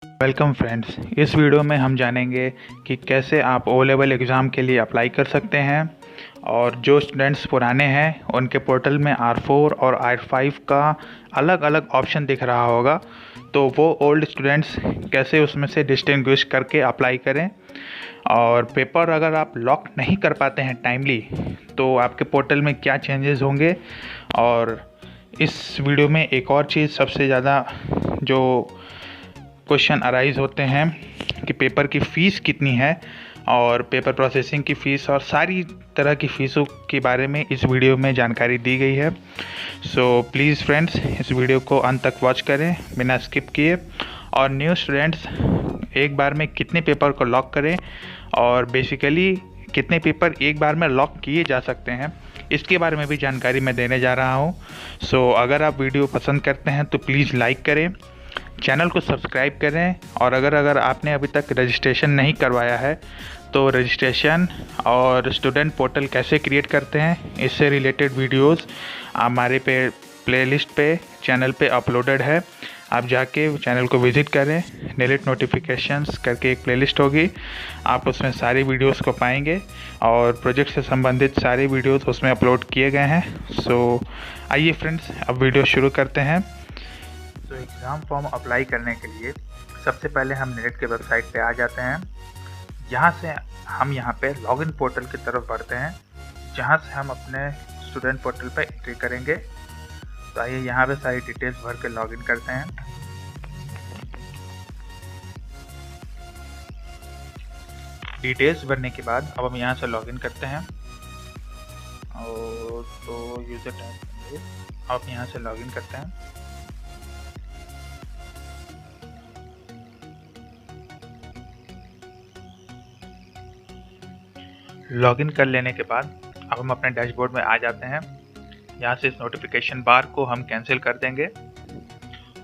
Welcome friends. इस video में हम जानेंगे कि कैसे आप ओ लेवल एग्ज़ाम के लिए अप्लाई कर सकते हैं। और जो स्टूडेंट्स पुराने हैं उनके पोर्टल में R4 और R5 का अलग अलग ऑप्शन दिख रहा होगा, तो वो ओल्ड स्टूडेंट्स कैसे उसमें से डिस्टिंग्विश करके अप्लाई करें। और पेपर अगर आप लॉक नहीं कर पाते हैं टाइमली, तो आपके पोर्टल में क्या चेंजेस होंगे। और इस वीडियो में एक और चीज़ सबसे ज़्यादा जो क्वेश्चन अराइज होते हैं कि पेपर की फ़ीस कितनी है, और पेपर प्रोसेसिंग की फ़ीस और सारी तरह की फ़ीसों के बारे में इस वीडियो में जानकारी दी गई है। सो प्लीज़ फ्रेंड्स, इस वीडियो को अंत तक वॉच करें बिना स्किप किए। और न्यू स्टूडेंट्स एक बार में कितने पेपर को लॉक करें, और बेसिकली कितने पेपर एक बार में लॉक किए जा सकते हैं, इसके बारे में भी जानकारी मैं देने जा रहा हूँ। सो अगर आप वीडियो पसंद करते हैं तो प्लीज़ लाइक करें, चैनल को सब्सक्राइब करें। और अगर आपने अभी तक रजिस्ट्रेशन नहीं करवाया है तो रजिस्ट्रेशन और स्टूडेंट पोर्टल कैसे क्रिएट करते हैं, इससे रिलेटेड वीडियोस हमारे प्लेलिस्ट पे चैनल पे अपलोडेड है। आप जाके चैनल को विज़िट करें। डिलीट नोटिफिकेशंस करके एक प्लेलिस्ट होगी, आप उसमें सारी वीडियोस को पाएंगे और प्रोजेक्ट से संबंधित सारे वीडियोस उसमें अपलोड किए गए हैं। सो आइए फ्रेंड्स, अब वीडियो शुरू करते हैं। तो एग्ज़ाम फॉर्म अप्लाई करने के लिए सबसे पहले हम नेट के वेबसाइट पे आ जाते हैं। यहाँ से हम यहाँ पे लॉगिन पोर्टल की तरफ बढ़ते हैं, जहाँ से हम अपने स्टूडेंट पोर्टल पे एंट्री करेंगे। तो आइए यहाँ पे सारी डिटेल्स भर के लॉगिन करते हैं। डिटेल्स भरने के बाद अब हम यहाँ से लॉगिन करते हैं। और तो यूज़र टैब अब यहाँ से लॉगिन करते हैं। लॉगिन कर लेने के बाद अब हम अपने डैशबोर्ड में आ जाते हैं। यहाँ से इस नोटिफिकेशन बार को हम कैंसिल कर देंगे।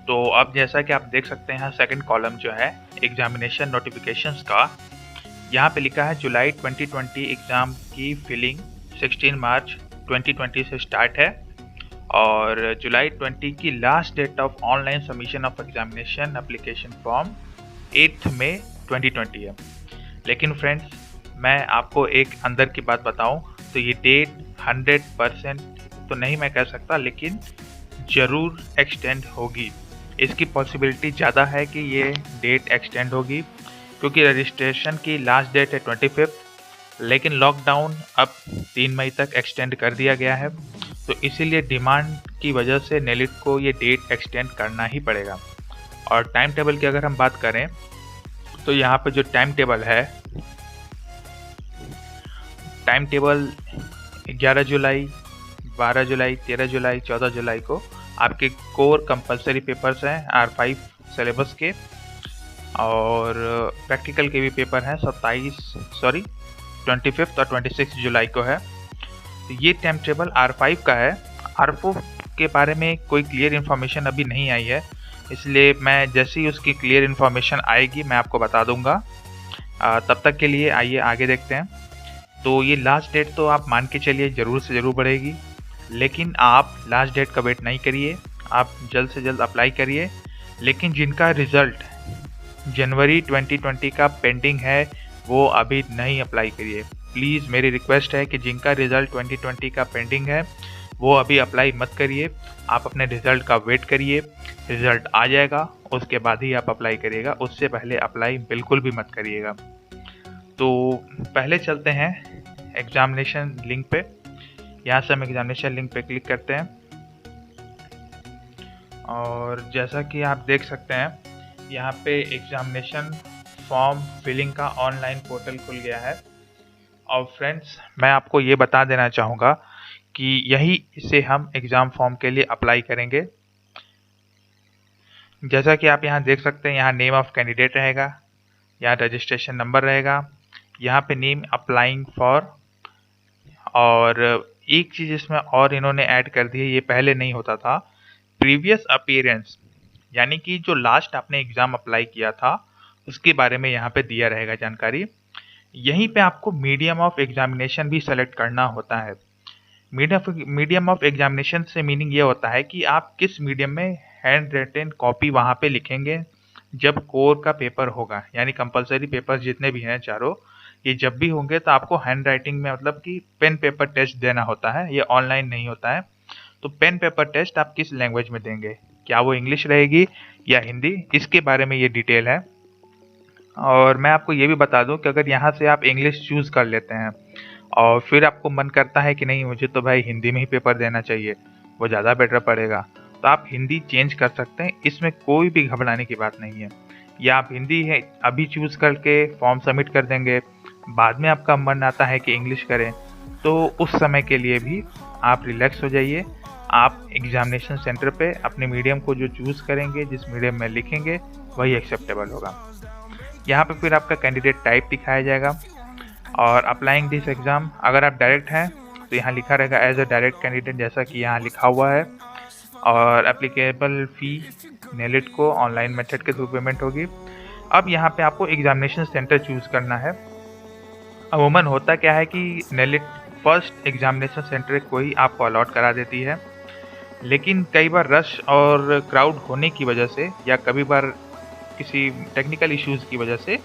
तो अब जैसा कि आप देख सकते हैं, यहाँ सेकंड कॉलम जो है एग्जामिनेशन नोटिफिकेशंस का, यहाँ पे लिखा है जुलाई 2020 एग्ज़ाम की फिलिंग 16 मार्च 2020 से स्टार्ट है, और जुलाई 20 की last date of online submission of examination application form 8 मई 2020 है। लेकिन फ्रेंड्स, मैं आपको एक अंदर की बात बताऊं तो ये डेट 100% तो नहीं मैं कह सकता, लेकिन ज़रूर एक्सटेंड होगी। इसकी पॉसिबिलिटी ज़्यादा है कि ये डेट एक्सटेंड होगी, क्योंकि रजिस्ट्रेशन की लास्ट डेट है 25, लेकिन लॉकडाउन अब 3 मई तक एक्सटेंड कर दिया गया है। तो इसीलिए डिमांड की वजह से नेलिट को ये डेट एक्सटेंड करना ही पड़ेगा। और टाइम टेबल की अगर हम बात करें तो यहाँ पर जो टाइम टेबल है, टाइम टेबल 11 जुलाई, 12 जुलाई, 13 जुलाई, 14 जुलाई को आपके कोर कंपलसरी पेपर्स हैं R5 सिलेबस के, और प्रैक्टिकल के भी पेपर हैं 25 और 26 जुलाई को है। तो ये टाइम टेबल R5 का है। R4 के बारे में कोई क्लियर इन्फॉर्मेशन अभी नहीं आई है, इसलिए मैं जैसे ही उसकी क्लियर इन्फॉर्मेशन आएगी मैं आपको बता दूंगा। तब तक के लिए आइए आगे देखते हैं। तो ये लास्ट डेट तो आप मान के चलिए ज़रूर से ज़रूर बढ़ेगी, लेकिन आप लास्ट डेट का वेट नहीं करिए, आप जल्द से जल्द अप्लाई करिए। लेकिन जिनका रिज़ल्ट जनवरी 2020 का पेंडिंग है वो अभी नहीं अप्लाई करिए। प्लीज़ मेरी रिक्वेस्ट है कि जिनका रिज़ल्ट 2020 का पेंडिंग है वो अभी अप्लाई मत करिए। आप अपने रिज़ल्ट का वेट करिए, रिज़ल्ट आ जाएगा उसके बाद ही आप अप्लाई करिएगा, उससे पहले अप्लाई बिल्कुल भी मत करिएगा। तो पहले चलते हैं एग्जामिनेशन लिंक पे। यहाँ से हम एग्जामिनेशन लिंक पे क्लिक करते हैं, और जैसा कि आप देख सकते हैं यहाँ पे एग्जामिनेशन फॉर्म फिलिंग का ऑनलाइन पोर्टल खुल गया है। और फ्रेंड्स, मैं आपको ये बता देना चाहूँगा कि यही से हम एग्ज़ाम फॉर्म के लिए अप्लाई करेंगे। जैसा कि आप यहाँ देख सकते हैं, यहाँ नेम ऑफ कैंडिडेट रहेगा, यहाँ रजिस्ट्रेशन नंबर रहेगा, यहाँ पे नेम अप्लाइंग फॉर। और एक चीज़ इसमें और इन्होंने ऐड कर दी है, ये पहले नहीं होता था, प्रीवियस अपीयरेंस, यानी कि जो लास्ट आपने एग्ज़ाम अप्लाई किया था उसके बारे में यहाँ पे दिया रहेगा जानकारी। यहीं पे आपको मीडियम ऑफ एग्जामिनेशन भी सेलेक्ट करना होता है। मीडियम ऑफ एग्जामिनेशन से मीनिंग ये होता है कि आप किस मीडियम में हैंड रिटन कॉपी वहाँ पे लिखेंगे, जब कोर का पेपर होगा, यानी कंपलसरी पेपर जितने भी हैं चारों, ये जब भी होंगे तो आपको हैंड राइटिंग में मतलब कि पेन पेपर टेस्ट देना होता है, ये ऑनलाइन नहीं होता है। तो पेन पेपर टेस्ट आप किस लैंग्वेज में देंगे, क्या वो इंग्लिश रहेगी या हिंदी, इसके बारे में ये डिटेल है। और मैं आपको ये भी बता दूं कि अगर यहाँ से आप इंग्लिश चूज़ कर लेते हैं और फिर आपको मन करता है कि नहीं मुझे तो भाई हिंदी में ही पेपर देना चाहिए, वो ज़्यादा बेटर पड़ेगा, तो आप हिंदी चेंज कर सकते हैं, इसमें कोई भी घबराने की बात नहीं है। या आप हिंदी है अभी चूज़ करके फॉर्म सबमिट कर देंगे, बाद में आपका मन आता है कि इंग्लिश करें, तो उस समय के लिए भी आप रिलैक्स हो जाइए। आप एग्जामिनेशन सेंटर पे अपने मीडियम को जो चूज़ करेंगे, जिस मीडियम में लिखेंगे वही एक्सेप्टेबल होगा। यहाँ पे फिर आपका कैंडिडेट टाइप दिखाया जाएगा और अप्लाइंग दिस एग्ज़ाम, अगर आप डायरेक्ट हैं तो यहाँ लिखा रहेगा एज अ डायरेक्ट कैंडिडेट, जैसा कि यहाँ लिखा हुआ है। और एप्लीकेबल फ़ी नेलिट को ऑनलाइन मेथड के थ्रू पेमेंट होगी। अब यहाँ पे आपको एग्जामिनेशन सेंटर चूज़ करना है। अमूमन होता क्या है कि नेलिट फर्स्ट एग्जामिनेशन सेंटर को ही आपको अलॉट करा देती है, लेकिन कई बार रश और क्राउड होने की वजह से या कभी बार किसी टेक्निकल इश्यूज़ की वजह से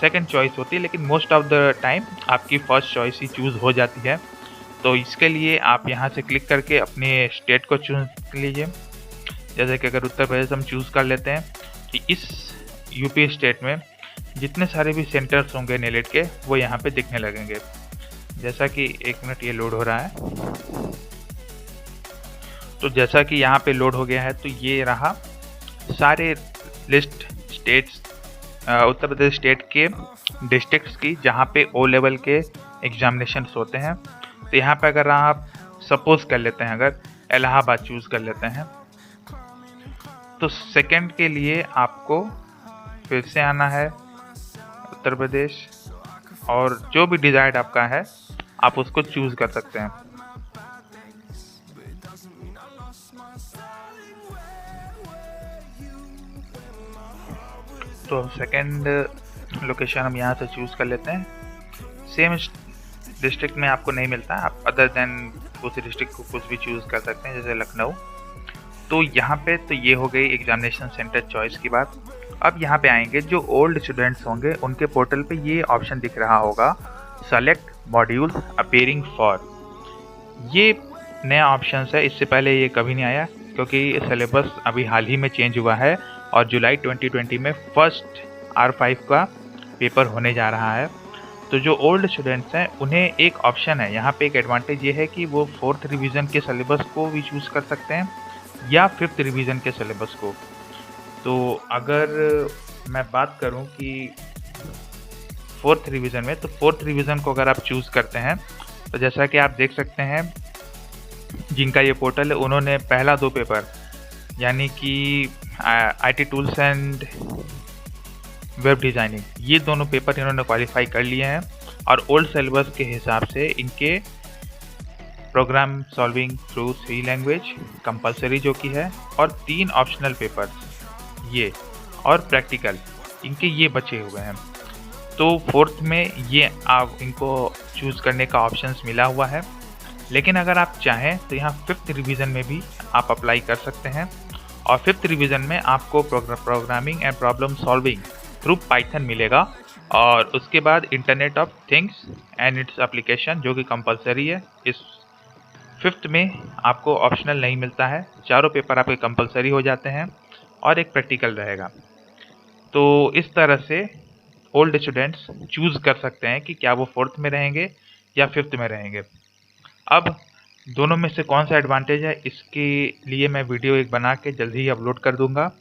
सेकंड चॉइस होती है, लेकिन मोस्ट ऑफ द टाइम आपकी फर्स्ट चॉइस ही चूज़ हो जाती है। तो इसके लिए आप यहाँ से क्लिक करके अपने स्टेट को चूज़ लीजिए। जैसे कि अगर उत्तर प्रदेश हम चूज़ कर लेते हैं कि इस यूपी स्टेट में जितने सारे भी सेंटर्स होंगे नेलेट के वो यहाँ पे दिखने लगेंगे। जैसा कि एक मिनट ये लोड हो रहा है, तो जैसा कि यहाँ पे लोड हो गया है तो ये रहा सारे list states, Uttar Pradesh state के डिस्ट्रिक्ट्स की जहाँ पे ओ लेवल के एग्जामिनेशंस होते हैं। तो यहाँ पे अगर आप सपोज कर लेते हैं, अगर इलाहाबाद चूज़ कर लेते हैं, तो सेकंड के लिए आपको फिर से आना है उत्तर प्रदेश, और जो भी डिज़ायर्ड आपका है आप उसको चूज़ कर सकते हैं। तो सेकंड लोकेशन हम यहाँ से चूज़ कर लेते हैं। सेम डिस्ट्रिक्ट में आपको नहीं मिलता, आप अदर देन उस डिस्ट्रिक्ट को कुछ भी चूज़ कर सकते हैं, जैसे लखनऊ। तो यहाँ पे तो ये हो गई एग्जामिनेशन सेंटर चॉइस की बात। अब यहाँ पे आएंगे, जो ओल्ड स्टूडेंट्स होंगे उनके पोर्टल पे ये ऑप्शन दिख रहा होगा, सेलेक्ट मॉड्यूल्स अपेयरिंग फॉर। ये नया ऑप्शन है, इससे पहले ये कभी नहीं आया क्योंकि सिलेबस अभी हाल ही में चेंज हुआ है और जुलाई 2020 में फर्स्ट R5 का पेपर होने जा रहा है। तो जो ओल्ड स्टूडेंट्स हैं उन्हें एक ऑप्शन है, यहाँ पे एक एडवांटेज ये है कि वो 4th रिवीजन के सिलेबस को भी चूज़ कर सकते हैं या 5th रिवीजन के सिलेबस को। तो अगर मैं बात करूं कि 4th रिवीजन में, तो 4th रिवीजन को अगर आप चूज़ करते हैं तो जैसा कि आप देख सकते हैं जिनका ये पोर्टल है उन्होंने पहला 2 पेपर यानी कि IT tools and web designing, ये दोनों पेपर इन्होंने क्वालिफाई कर लिए हैं और ओल्ड सिलेबस के हिसाब से इनके program solving through 3 language compulsory जो कि है, और 3 ऑप्शनल पेपर ये और प्रैक्टिकल इनके ये बचे हुए हैं। तो 4th में ये आप इनको चूज़ करने का ऑप्शंस मिला हुआ है, लेकिन अगर आप चाहें तो यहाँ 5th रिवीजन में भी आप अप्लाई कर सकते हैं और 5th रिवीजन में आपको programming and problem solving through Python मिलेगा, और उसके बाद internet of things and its application जो कि कंपलसरी है। इस 5th में आपको ऑप्शनल नहीं मिलता है, चारों पेपर आपके कंपलसरी हो जाते हैं और एक प्रैक्टिकल रहेगा। तो इस तरह से ओल्ड स्टूडेंट्स चूज़ कर सकते हैं कि क्या वो 4th में रहेंगे या 5th में रहेंगे। अब दोनों में से कौन सा एडवांटेज है, इसके लिए मैं वीडियो एक बना के जल्दी ही अपलोड कर दूंगा,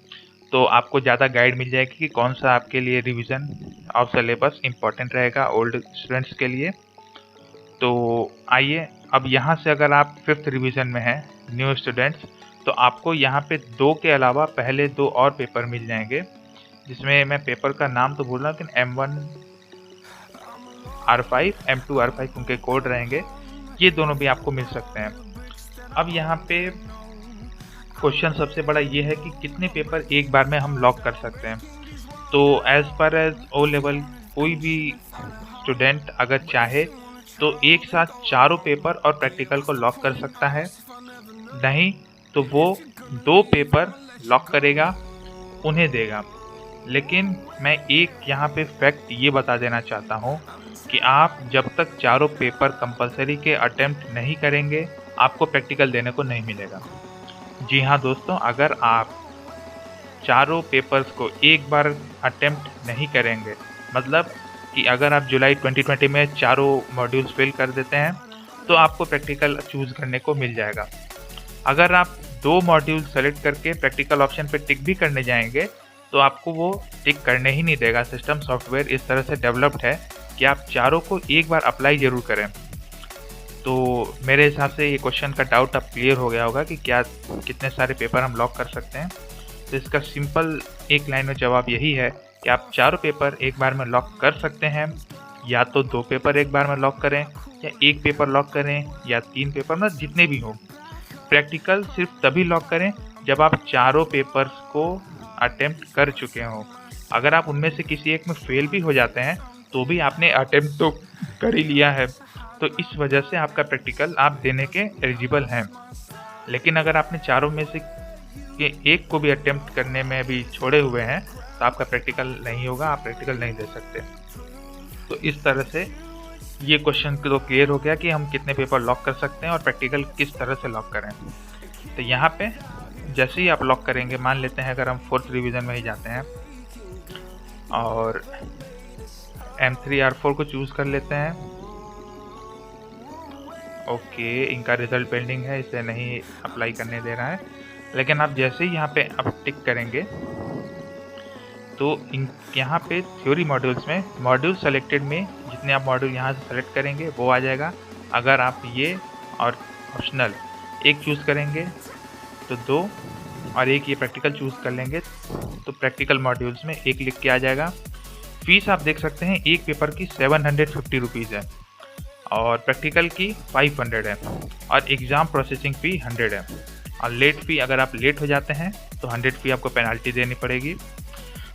तो आपको ज़्यादा गाइड मिल जाएगी कि कौन सा आपके लिए रिवीजन ऑफ सिलेबस इम्पॉर्टेंट रहेगा ओल्ड स्टूडेंट्स के लिए। तो आइए, अब यहाँ से अगर आप 5th रिवीजन में हैं न्यू स्टूडेंट्स, तो आपको यहाँ पे 2 के अलावा पहले 2 और पेपर मिल जाएंगे, जिसमें मैं पेपर का नाम तो भूल रहा हूँ, लेकिन M1 R5 M2 R5 उनके कोड रहेंगे, ये दोनों भी आपको मिल सकते हैं। अब यहाँ पे क्वेश्चन सबसे बड़ा ये है कि कितने पेपर एक बार में हम लॉक कर सकते हैं। तो as per as O level कोई भी स्टूडेंट अगर चाहे तो एक साथ चारों पेपर और प्रैक्टिकल को लॉक कर सकता है, नहीं तो वो 2 पेपर लॉक करेगा, उन्हें देगा। लेकिन मैं एक यहाँ पे फैक्ट ये बता देना चाहता हूँ कि आप जब तक चारों पेपर कंपलसरी के अटेम्प्ट नहीं करेंगे, आपको प्रैक्टिकल देने को नहीं मिलेगा। जी हाँ दोस्तों, अगर आप चारों पेपर्स को एक बार अटेम्प्ट नहीं करेंगे, मतलब कि अगर आप जुलाई 2020 में चारों मॉड्यूल्स फिल कर देते हैं तो आपको प्रैक्टिकल चूज़ करने को मिल जाएगा। अगर आप 2 मॉड्यूल सेलेक्ट करके प्रैक्टिकल ऑप्शन पे टिक भी करने जाएंगे तो आपको वो टिक करने ही नहीं देगा। सिस्टम सॉफ्टवेयर इस तरह से डेवलप्ड है कि आप चारों को एक बार अप्लाई ज़रूर करें। तो मेरे हिसाब से ये क्वेश्चन का डाउट अब क्लियर हो गया होगा कि क्या कितने सारे पेपर हम लॉक कर सकते हैं। तो इसका सिंपल एक लाइन में जवाब यही है कि आप चारों पेपर एक बार में लॉक कर सकते हैं, या तो 2 पेपर एक बार में लॉक करें, या 1 पेपर लॉक करें, या 3 पेपर, मतलब जितने भी हों। प्रैक्टिकल सिर्फ तभी लॉक करें जब आप चारों पेपर्स को अटेम्प्ट कर चुके हों। अगर आप उनमें से किसी एक में फेल भी हो जाते हैं तो भी आपने अटेम्प्ट तो कर ही लिया है, तो इस वजह से आपका प्रैक्टिकल आप देने के एलिजिबल हैं। लेकिन अगर आपने चारों में से एक को भी अटेम्प्ट करने में भी छोड़े हुए हैं तो आपका प्रैक्टिकल नहीं होगा, आप प्रैक्टिकल नहीं दे सकते। तो इस तरह से ये क्वेश्चन तो क्लियर हो गया कि हम कितने पेपर लॉक कर सकते हैं और प्रैक्टिकल किस तरह से लॉक करें। तो यहाँ पे जैसे ही आप लॉक करेंगे, मान लेते हैं अगर हम 4th रिवीजन में ही जाते हैं और M3R4 को चूज़ कर लेते हैं। ओके, इनका रिजल्ट पेंडिंग है, इसे नहीं अप्लाई करने दे रहा है। लेकिन आप जैसे ही यहाँ पे अब टिक करेंगे तो यहाँ पे थ्योरी मॉड्यूल्स में मॉड्यूल सेलेक्टेड में जितने आप मॉड्यूल यहाँ से सेलेक्ट करेंगे वो आ जाएगा। अगर आप ये और ऑप्शनल एक चूज़ करेंगे तो 2 और एक ये प्रैक्टिकल चूज़ कर लेंगे तो प्रैक्टिकल मॉड्यूल्स में 1 लिख के आ जाएगा। फीस आप देख सकते हैं, एक पेपर की 750 रुपीज़ है और प्रैक्टिकल की 500 है और एग्ज़ाम प्रोसेसिंग फ़ी 100 है। और लेट फ़ी, अगर आप लेट हो जाते हैं तो 100 फ़ी आपको पेनल्टी देनी पड़ेगी।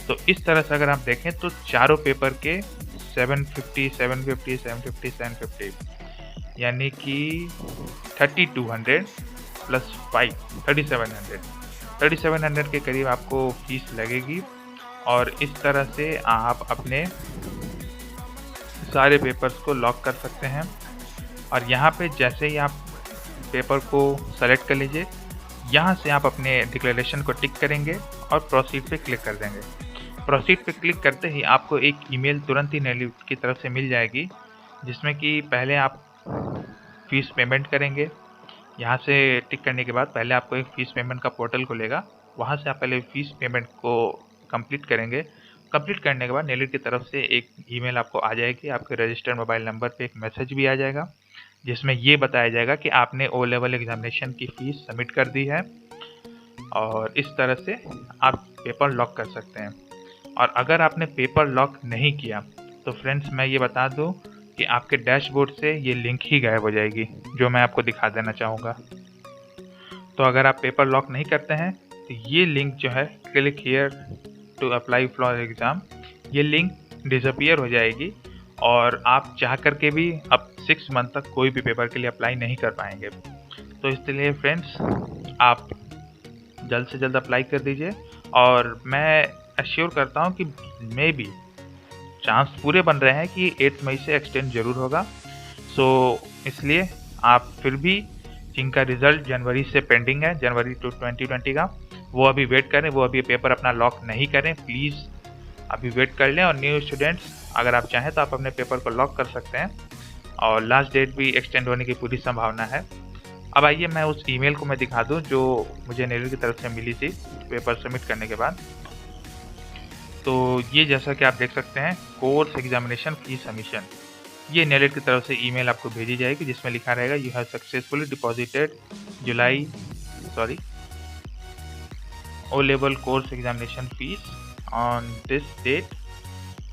तो इस तरह से अगर आप देखें तो चारों पेपर के 750, 750, 750, 750 यानी कि 3200 प्लस 5 3700 के करीब आपको फीस लगेगी। और इस तरह से आप अपने सारे पेपर्स को लॉक कर सकते हैं। और यहाँ पे जैसे ही आप पेपर को सेलेक्ट कर लीजिए, यहाँ से आप अपने डिक्लेरेशन को टिक करेंगे और प्रोसीड पे क्लिक कर देंगे। प्रोसीड पे क्लिक करते ही आपको एक ईमेल तुरंत ही नेली की तरफ से मिल जाएगी जिसमें कि पहले आप फीस पेमेंट करेंगे। यहाँ से टिक करने के बाद पहले आपको एक फ़ीस पेमेंट का पोर्टल खुलेगा, वहाँ से आप पहले फ़ीस पेमेंट को कंप्लीट करेंगे। कंप्लीट करने के बाद नेलिट की तरफ से एक ईमेल आपको आ जाएगी, आपके रजिस्टर्ड मोबाइल नंबर पे एक मैसेज भी आ जाएगा जिसमें ये बताया जाएगा कि आपने ओ लेवल एग्जामिनेशन की फ़ीस सबमिट कर दी है। और इस तरह से आप पेपर लॉक कर सकते हैं। और अगर आपने पेपर लॉक नहीं किया तो फ्रेंड्स मैं ये बता दूं कि आपके डैशबोर्ड से ये लिंक ही गायब हो जाएगी जो मैं आपको दिखा देना चाहूँगा। तो अगर आप पेपर लॉक नहीं करते हैं तो ये लिंक जो है, click here to apply for exam, ये लिंक डिसअपीयर हो जाएगी और आप चाह करके भी अब 6 मंथ तक कोई भी पेपर के लिए अप्लाई नहीं कर पाएंगे। तो इसलिए फ्रेंड्स आप जल्द से जल्द अप्लाई कर दीजिए और मैं एश्योर करता हूँ कि मे बी चांस पूरे बन रहे हैं कि 8 मई से एक्सटेंड ज़रूर होगा। सो इसलिए आप फिर भी जिनका रिज़ल्ट जनवरी से पेंडिंग है, जनवरी 2020 का, वो अभी वेट करें, वो अभी पेपर अपना लॉक नहीं करें, प्लीज़ अभी वेट कर लें। और न्यू स्टूडेंट्स अगर आप चाहें तो आप अपने पेपर को लॉक कर सकते हैं और लास्ट डेट भी एक्सटेंड होने की पूरी संभावना है। अब आइए मैं उस ईमेल को मैं दिखा दूं जो मुझे नेलिट की तरफ से मिली थी पेपर सबमिट करने के बाद। तो ये जैसा कि आप देख सकते हैं, कोर्स एग्जामिनेशन फी सबमिशन, ये नेलिट की तरफ से ईमेल आपको भेजी जाएगी जिसमें लिखा रहेगा you have successfully deposited O level course examination fees on this date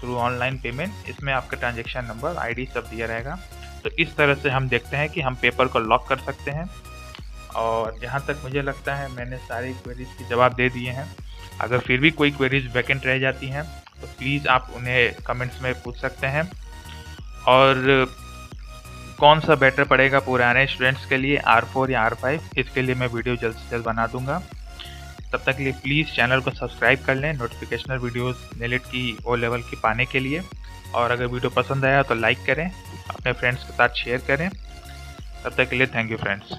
through online payment. इसमें आपका ट्रांजेक्शन नंबर, आईडी सब दिया रहेगा। तो इस तरह से हम देखते हैं कि हम पेपर को लॉक कर सकते हैं। और जहाँ तक मुझे लगता है मैंने सारी क्वेरीज के जवाब दे दिए हैं। अगर फिर भी कोई क्वेरीज वैकेंट रह जाती हैं तो प्लीज़ आप उन्हें कमेंट्स में पूछ सकते हैं। और कौन सा बेटर पड़ेगा पुराने स्टूडेंट्स के लिए, R4 या R5, इसके लिए मैं वीडियो जल्द से जल्द बना दूंगा। तब तक के लिए प्लीज़ चैनल को सब्सक्राइब कर लें नोटिफिकेशनल वीडियोस नेलिट की ओ लेवल की पाने के लिए। और अगर वीडियो पसंद आया तो लाइक करें, अपने फ्रेंड्स के साथ शेयर करें। तब तक के लिए थैंक यू फ्रेंड्स।